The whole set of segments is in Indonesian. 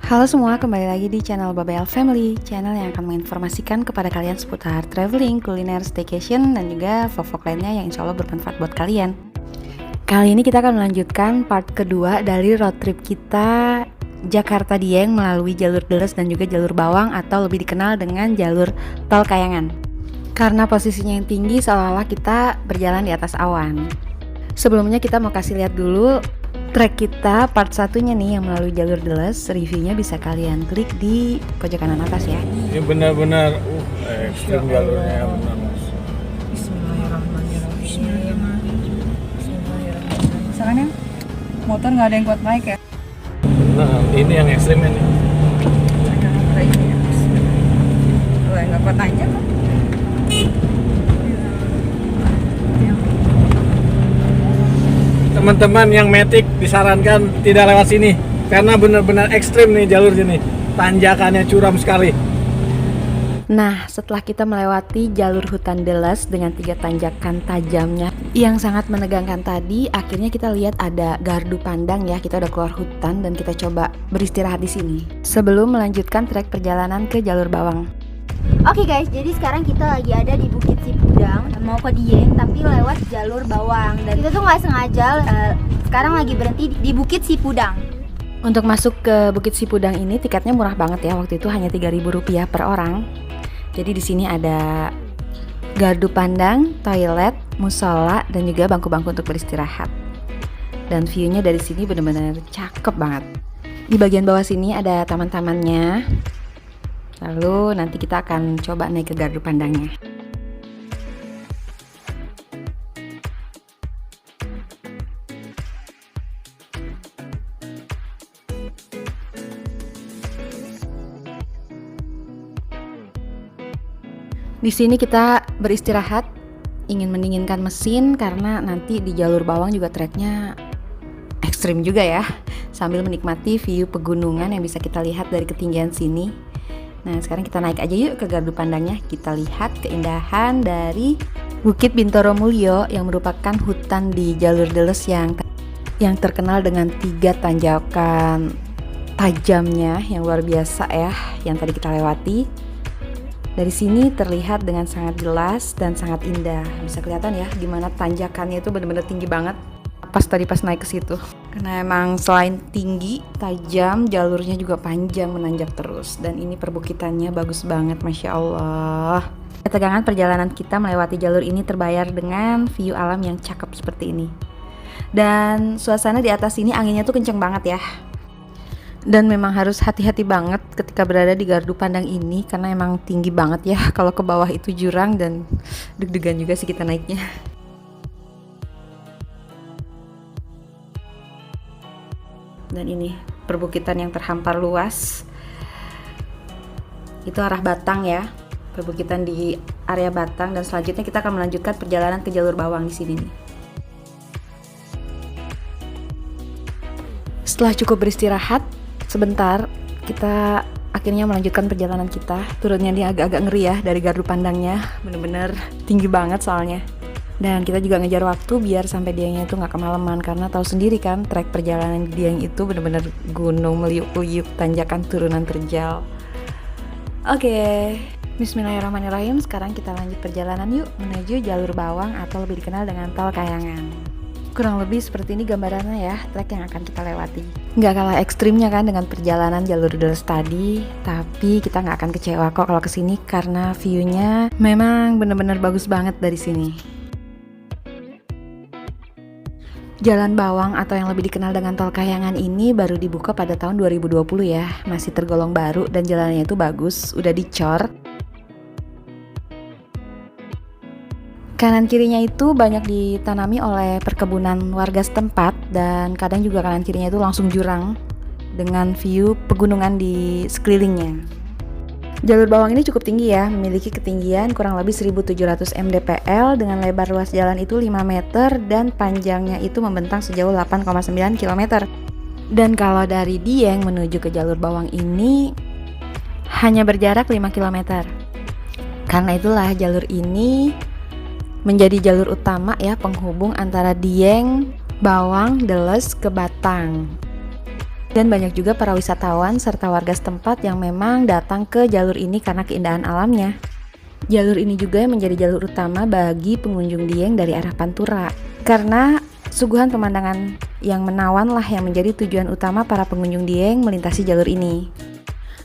Halo semua, kembali lagi di channel Babel Family, channel yang akan menginformasikan kepada kalian seputar traveling, kuliner, staycation, dan juga vlog-vlog lainnya yang insya Allah bermanfaat buat kalian. Kali ini kita akan melanjutkan part kedua dari road trip kita Jakarta Dieng melalui jalur Deles dan juga jalur Bawang atau lebih dikenal dengan jalur Tol Kayangan. Karena posisinya yang tinggi seolah-olah kita berjalan di atas awan. Sebelumnya kita mau kasih lihat dulu trek kita part satunya nih yang melalui jalur Deles. Reviewnya bisa kalian klik di pojok kanan atas ya. Ini benar-benar ekstrim jalurnya benar. Bismillahirrahmanirrahim. Sekarang yang motor nggak ada yang kuat naik ya? Nah, ini yang ekstrim ini. Kalau yang nggak kuat naik kan? Teman-teman yang Matic disarankan tidak lewat sini karena benar-benar ekstrim nih jalur sini. Tanjakannya curam sekali. Nah, setelah kita melewati jalur hutan Deles dengan 3 tanjakan tajamnya yang sangat menegangkan tadi, akhirnya kita lihat ada gardu pandang ya. Kita udah keluar hutan dan kita coba beristirahat di sini sebelum melanjutkan trek perjalanan ke jalur Bawang. Oke guys, jadi sekarang kita lagi ada di Bukit Sipudang, mau ke Dieng tapi lewat jalur Bawang. Dan kita tuh nggak sengaja sekarang lagi berhenti di Bukit Sipudang. Untuk masuk ke Bukit Sipudang ini tiketnya murah banget ya, waktu itu hanya Rp3.000 per orang. Jadi di sini ada gardu pandang, toilet, musola, dan juga bangku-bangku untuk beristirahat. Dan view-nya dari sini benar-benar cakep banget. Di bagian bawah sini ada taman-tamannya. Lalu nanti kita akan coba naik ke gardu pandangnya. Di sini kita beristirahat, ingin mendinginkan mesin karena nanti di jalur Bawang juga treknya ekstrim juga ya. Sambil menikmati view pegunungan yang bisa kita lihat dari ketinggian sini. Nah, sekarang kita naik aja yuk ke gardu pandangnya. Kita lihat keindahan dari Bukit Bintoro Mulyo yang merupakan hutan di jalur Deles yang terkenal dengan 3 tanjakan tajamnya yang luar biasa ya, yang tadi kita lewati. Dari sini terlihat dengan sangat jelas dan sangat indah. Bisa kelihatan ya dimana tanjakannya itu benar-benar tinggi banget. Pas naik ke situ. Karena emang selain tinggi, tajam, jalurnya juga panjang menanjak terus. Dan ini perbukitannya bagus banget, Masya Allah. Ketegangan perjalanan kita melewati jalur ini terbayar dengan view alam yang cakep seperti ini. Dan suasana di atas ini anginnya tuh kenceng banget ya. Dan memang harus hati-hati banget ketika berada di gardu pandang ini karena emang tinggi banget ya. Kalau ke bawah itu jurang dan deg-degan juga sih kita naiknya. Dan ini perbukitan yang terhampar luas. Itu arah Batang ya. Perbukitan di area Batang, dan selanjutnya kita akan melanjutkan perjalanan ke jalur Bawang di sini nih. Setelah cukup beristirahat sebentar, kita akhirnya melanjutkan perjalanan kita. Turunnya dia agak-agak ngeri ya dari gardu pandangnya. Bener-bener tinggi banget soalnya. Dan kita juga ngejar waktu biar sampai Diengnya itu nggak kemalaman, karena tahu sendiri kan trek perjalanan di Dieng itu benar-benar gunung meliuk-liuk, tanjakan turunan terjal. Oke, Bismillahirrahmanirrahim. Sekarang kita lanjut perjalanan yuk menuju jalur Bawang atau lebih dikenal dengan Tol Kayangan. Kurang lebih seperti ini gambarannya ya trek yang akan kita lewati. Nggak kalah ekstrimnya kan dengan perjalanan jalur Deles tadi, tapi kita nggak akan kecewa kok kalau kesini karena view-nya memang benar-benar bagus banget dari sini. Jalan Bawang atau yang lebih dikenal dengan Tol Kayangan ini baru dibuka pada tahun 2020 ya. Masih tergolong baru dan jalannya itu bagus, udah dicor. Kanan kirinya itu banyak ditanami oleh perkebunan warga setempat, dan kadang juga kanan kirinya itu langsung jurang dengan view pegunungan di sekelilingnya. Jalur Bawang ini cukup tinggi ya, memiliki ketinggian kurang lebih 1700 mdpl dengan lebar ruas jalan itu 5 meter dan panjangnya itu membentang sejauh 8,9 km. Dan kalau dari Dieng menuju ke jalur Bawang ini hanya berjarak 5 km. Karena itulah jalur ini menjadi jalur utama ya penghubung antara Dieng, Bawang, Deles ke Batang. Dan banyak juga para wisatawan serta warga setempat yang memang datang ke jalur ini karena keindahan alamnya. Jalur ini juga menjadi jalur utama bagi pengunjung Dieng dari arah Pantura. Karena suguhan pemandangan yang menawan lah yang menjadi tujuan utama para pengunjung Dieng melintasi jalur ini.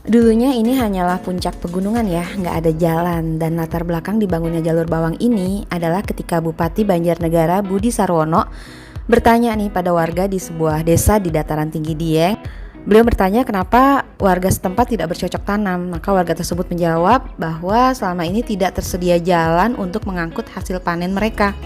Dulunya ini hanyalah puncak pegunungan ya, nggak ada jalan, dan latar belakang dibangunnya jalur bawang ini adalah ketika Bupati Banjarnegara Budi Sarwono bertanya nih pada warga di sebuah desa di dataran tinggi Dieng. Beliau bertanya kenapa warga setempat tidak bercocok tanam. Maka warga tersebut menjawab bahwa selama ini tidak tersedia jalan untuk mengangkut hasil panen mereka.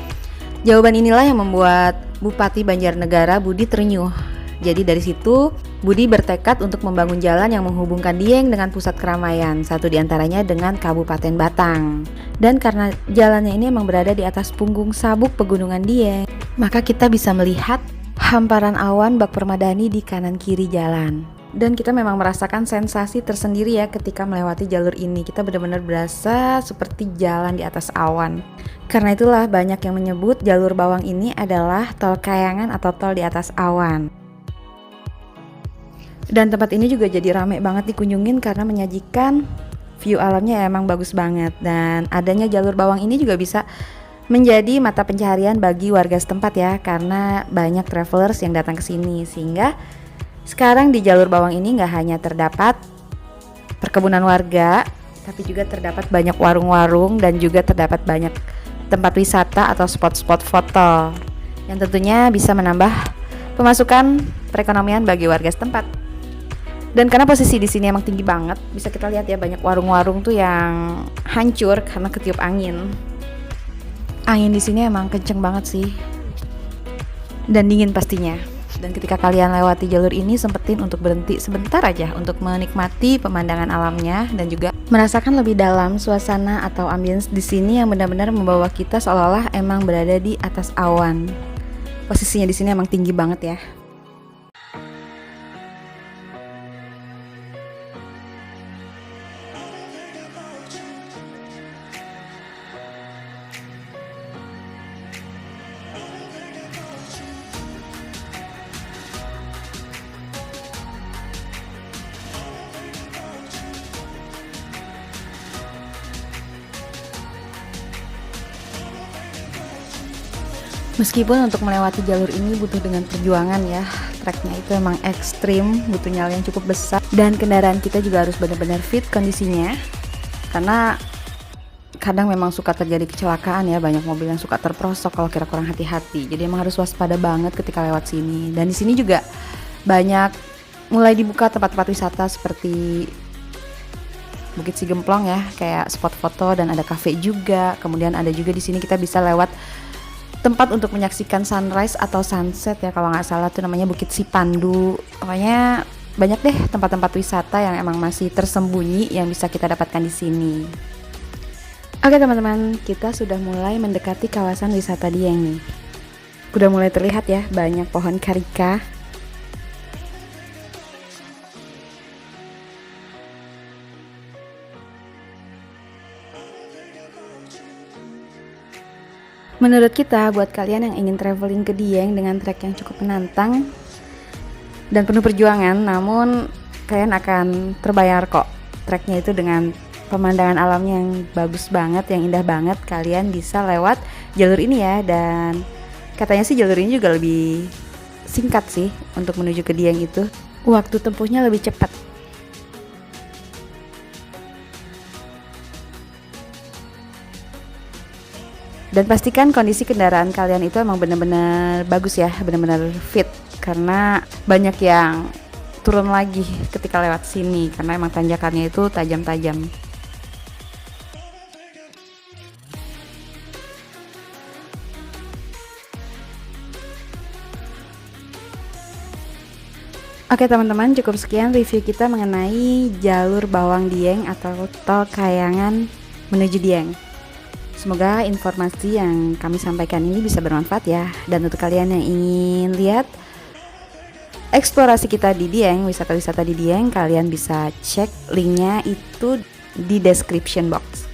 Jawaban inilah yang membuat Bupati Banjarnegara Budi terenyuh. Jadi dari situ Budi bertekad untuk membangun jalan yang menghubungkan Dieng dengan pusat keramaian, satu diantaranya dengan Kabupaten Batang. Dan karena jalannya ini emang berada di atas punggung sabuk pegunungan Dieng, maka kita bisa melihat hamparan awan bak permadani di kanan kiri jalan. Dan kita memang merasakan sensasi tersendiri ya ketika melewati jalur ini. Kita benar-benar berasa seperti jalan di atas awan. Karena itulah banyak yang menyebut jalur bawang ini adalah tol kayangan atau tol di atas awan. Dan tempat ini juga jadi rame banget dikunjungin karena menyajikan view alamnya emang bagus banget. Dan adanya jalur bawang ini juga bisa menjadi mata pencaharian bagi warga setempat ya, karena banyak travelers yang datang ke sini. Sehingga sekarang di jalur bawang ini nggak hanya terdapat perkebunan warga, tapi juga terdapat banyak warung-warung dan juga terdapat banyak tempat wisata atau spot-spot foto yang tentunya bisa menambah pemasukan perekonomian bagi warga setempat. Dan karena posisi di sini emang tinggi banget, bisa kita lihat ya banyak warung-warung tuh yang hancur karena ketiup angin. Angin di sini emang kenceng banget sih, dan dingin pastinya. Dan ketika kalian lewati jalur ini, sempetin untuk berhenti sebentar aja untuk menikmati pemandangan alamnya dan juga merasakan lebih dalam suasana atau ambience di sini yang benar-benar membawa kita seolah-olah emang berada di atas awan. Posisinya di sini emang tinggi banget ya. Meskipun untuk melewati jalur ini butuh dengan perjuangan ya, treknya itu emang ekstrim, butuh nyali yang cukup besar, dan kendaraan kita juga harus benar-benar fit kondisinya, karena kadang memang suka terjadi kecelakaan ya, banyak mobil yang suka terperosok kalau kira kurang hati-hati. Jadi emang harus waspada banget ketika lewat sini. Dan di sini juga banyak mulai dibuka tempat-tempat wisata seperti Bukit Sigemplong ya, kayak spot foto dan ada cafe juga. Kemudian ada juga di sini kita bisa lewat tempat untuk menyaksikan sunrise atau sunset ya, kalau nggak salah tuh namanya Bukit Sipandu. Pokoknya banyak deh tempat-tempat wisata yang emang masih tersembunyi yang bisa kita dapatkan di sini. Oke teman-teman, kita sudah mulai mendekati kawasan wisata Dieng nih. Udah mulai terlihat ya banyak pohon karika. Menurut kita, buat kalian yang ingin traveling ke Dieng dengan trek yang cukup menantang dan penuh perjuangan, namun kalian akan terbayar kok treknya itu dengan pemandangan alamnya yang bagus banget, yang indah banget. Kalian bisa lewat jalur ini ya, dan katanya sih jalur ini juga lebih singkat sih untuk menuju ke Dieng itu. Waktu tempuhnya lebih cepat. Dan pastikan kondisi kendaraan kalian itu emang benar-benar bagus ya, benar-benar fit, karena banyak yang turun lagi ketika lewat sini karena emang tanjakannya itu tajam-tajam. Oke teman-teman, cukup sekian review kita mengenai jalur Bawang Dieng atau tol Kayangan menuju Dieng. Semoga informasi yang kami sampaikan ini bisa bermanfaat ya. Dan untuk kalian yang ingin lihat eksplorasi kita di Dieng, wisata-wisata di Dieng, kalian bisa cek linknya itu di description box.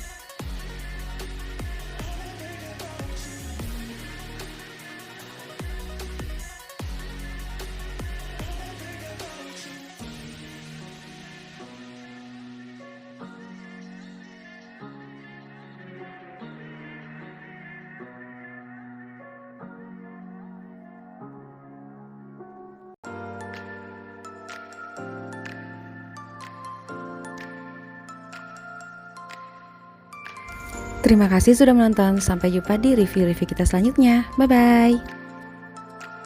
Terima kasih sudah menonton. Sampai jumpa di review-review kita selanjutnya. Bye-bye.